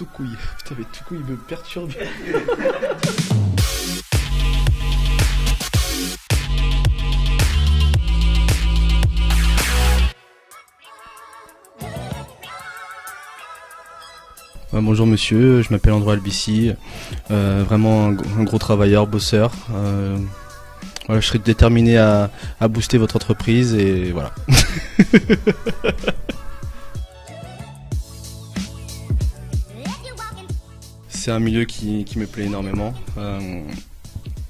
Toucouille. Putain, mais Toucouille me perturbe. Bonjour monsieur, je m'appelle Andrew Albici, vraiment un gros travailleur, bosseur. Voilà, je serai déterminé à booster votre entreprise et voilà. C'est un milieu qui me plaît énormément.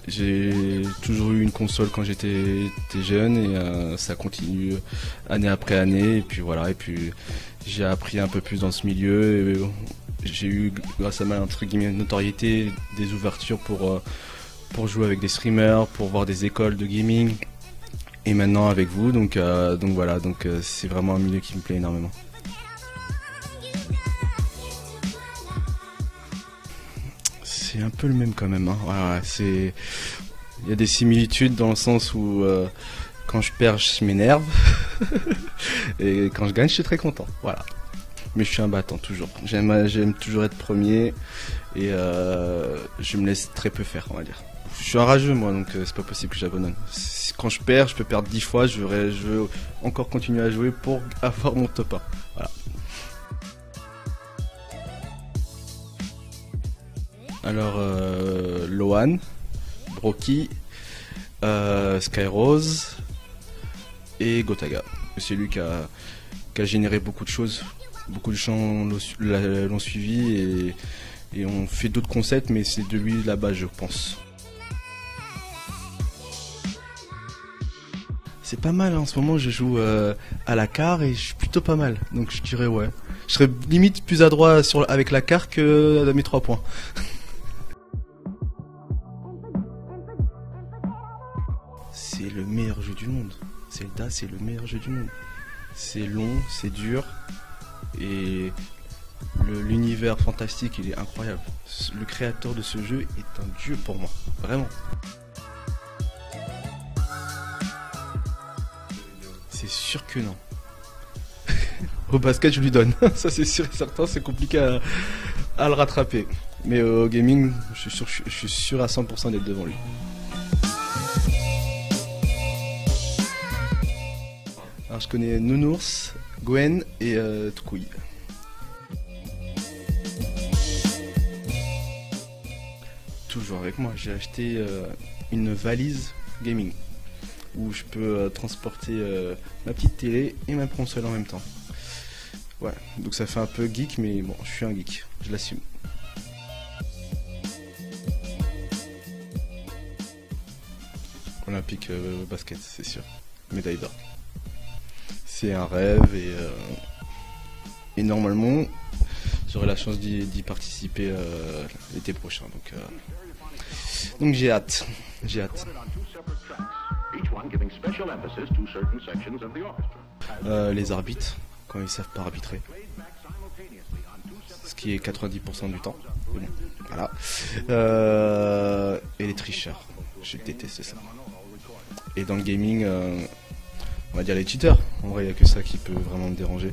J'ai toujours eu une console quand j'étais jeune et ça continue année après année. Et puis voilà, et puis j'ai appris un peu plus dans ce milieu. Et j'ai eu, grâce à ma entre guillemets, notoriété, des ouvertures pour jouer avec des streamers, pour voir des écoles de gaming. Et maintenant avec vous, donc voilà, c'est vraiment un milieu qui me plaît énormément. C'est un peu le même quand même, hein. Voilà, il y a des similitudes dans le sens où quand je perds, je m'énerve et quand je gagne, je suis très content. Voilà. Mais je suis un battant toujours. J'aime toujours être premier et je me laisse très peu faire, on va dire. Je suis un rageux moi, donc c'est pas possible que j'abandonne. Quand je perds, je peux perdre 10 fois, je veux encore continuer à jouer pour avoir mon top 1. Voilà. Alors, Loan, Broky, Skyrose et Gotaga. C'est lui qui a généré beaucoup de choses. Beaucoup de gens l'ont suivi et ont fait d'autres concepts, mais c'est de lui la base, je pense. C'est pas mal, hein. En ce moment je joue à la carte et je suis plutôt pas mal, donc je dirais ouais. Je serais limite plus adroit avec la carte que à mes 3 points. C'est le meilleur jeu du monde. Zelda, c'est le meilleur jeu du monde. C'est long, c'est dur et l'univers fantastique, il est incroyable. Le créateur de ce jeu est un dieu pour moi, vraiment. C'est sûr que non. Au basket, je lui donne. Ça, c'est sûr et certain, c'est compliqué à le rattraper. Mais au gaming, je suis sûr à 100% d'être devant lui. Alors, je connais Nounours, Gwen et Toucouille. Toujours avec moi, j'ai acheté une valise gaming où je peux transporter ma petite télé et ma console en même temps. Ouais, donc ça fait un peu geek, mais bon, je suis un geek, je l'assume. Olympique basket, c'est sûr, médaille d'or. C'est un rêve et normalement j'aurai la chance d'y participer l'été prochain. Donc j'ai hâte, Les arbitres, quand ils savent pas arbitrer, ce qui est 90% du temps. Bon, voilà. Et les tricheurs, je déteste ça. Et dans le gaming, on va dire les cheaters. En vrai, il n'y a que ça qui peut vraiment me déranger.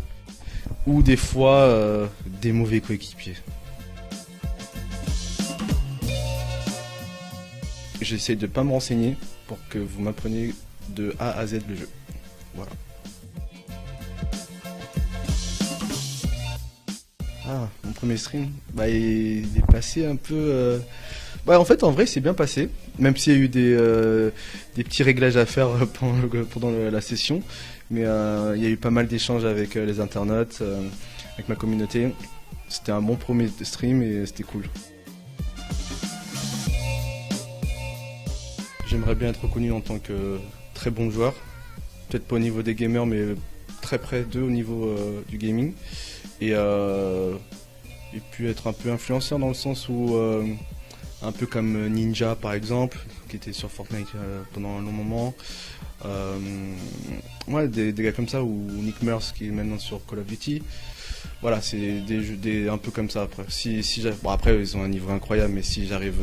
Ou des fois, des mauvais coéquipiers. J'essaie de ne pas me renseigner pour que vous m'appreniez de A à Z le jeu. Voilà. Ah, mon premier stream, il est passé un peu... en fait, en vrai, c'est bien passé. Même s'il y a eu des petits réglages à faire pendant la session. Mais il y a eu pas mal d'échanges avec les internautes, avec ma communauté. C'était un bon premier stream et c'était cool. J'aimerais bien être reconnu en tant que très bon joueur. Peut-être pas au niveau des gamers, mais très près d'eux au niveau du gaming. Et puis être un peu influenceur dans le sens où... un peu comme Ninja par exemple, qui était sur Fortnite pendant un long moment. Ouais, des gars comme ça, ou Nick Mers qui est maintenant sur Call of Duty. Voilà, c'est des jeux un peu comme ça après. Bon, après ils ont un niveau incroyable, mais si j'arrive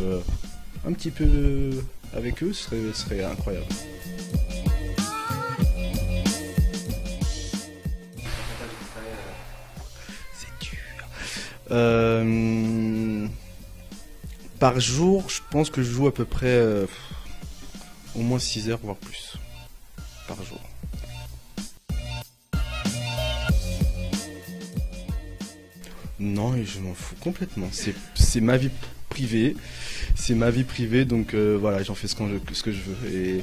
un petit peu avec eux, ce serait incroyable. C'est dur. Par jour, je pense que je joue à peu près au moins 6 heures, voire plus, par jour. Non, et je m'en fous complètement. C'est ma vie privée. C'est ma vie privée, donc voilà, j'en fais ce que je veux.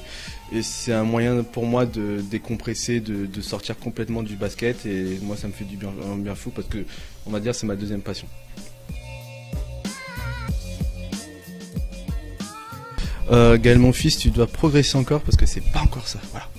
Et c'est un moyen pour moi de décompresser, de sortir complètement du basket. Et moi, ça me fait du bien fou parce que, on va dire, c'est ma deuxième passion. Gaël, mon fils, tu dois progresser encore parce que c'est pas encore ça. Voilà.